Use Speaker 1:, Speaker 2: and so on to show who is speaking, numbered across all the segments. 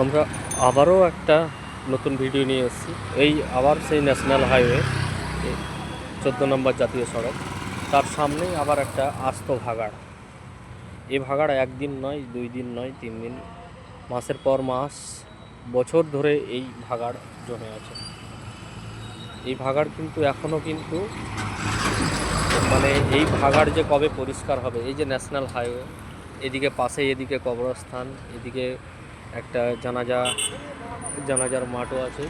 Speaker 1: আমরা আবারও একটা নতুন ভিডিও নিয়ে এসেছি। এই আবার সেই ন্যাশনাল হাইওয়ে 14 নম্বর জাতীয় সড়ক, তার সামনেই আবার একটা আস্ত ভাগাড়। এই ভাগাড় একদিন নয়, 2 দিন নয়, 3 দিন, মাসের পর মাস, বছর ধরে এই ভাগাড় জমে আছে। এই ভাগাড় কিন্তু এখনও কিন্তু মানে এই ভাগাড় যে কবে পরিষ্কার হবে, এই যে ন্যাশনাল হাইওয়ে, এদিকে পাশে, এদিকে কবরস্থান, এদিকে একটা জানাজার মাঠও আছে।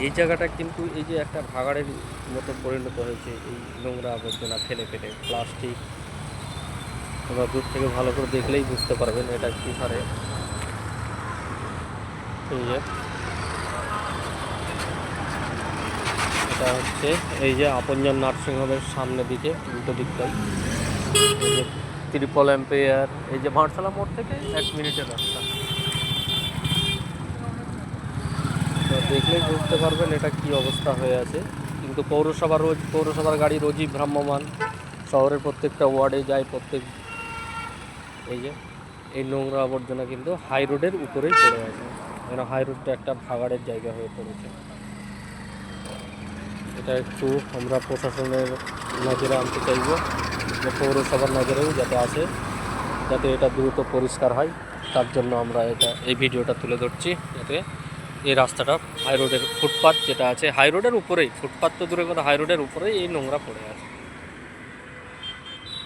Speaker 1: এই জায়গাটা কিন্তু এই যে একটা ভাগাড়ের মতো পরিণত হয়েছে, এই নোংরা আবর্জনা ফেলে ফেলে, প্লাস্টিক। তোমরা দূর থেকে ভালো করে দেখলেই বুঝতে পারবেন এটা কী হারে। এই যে এটা হচ্ছে এই যে আপনজন নার্সিংহোমের সামনে দিকে উল্টো দিকটাই, এই যে ত্রিপল এম্পায়ার, এই যে ভাটশালা মোড় থেকে 1 মিনিটের রাস্তা। তো দেখলেই বুঝতে পারবেন এটা কি অবস্থা হয়ে আছে। কিন্তু পৌরসভার গাড়ি রোজই ভ্রাম্যমান, শহরের প্রত্যেকটা ওয়ার্ডে যায় এই যে এই নোংরা আবর্জনা কিন্তু হাই রোডের উপরেই পড়ে আছে। যেন হাই রোডটা একটা ভাগাড়ের জায়গা হয়ে পড়েছে। এটা একটু আমরা প্রশাসনের নজরে আনতে চাইব, যে পৌরসভার নজরেও যাতে আসে, যাতে এটা দ্রুত পরিষ্কার হয়। তার জন্য আমরা এই ভিডিওটা তুলে ধরছি, যাতে এই রাস্তাটা হাই রোডের ফুটপাথ যেটা আছে, হাই রোডের উপরেই, ফুটপাথ তো দূরে কথা, হাই রোডের উপরেই এই নোংরা পড়ে আছে।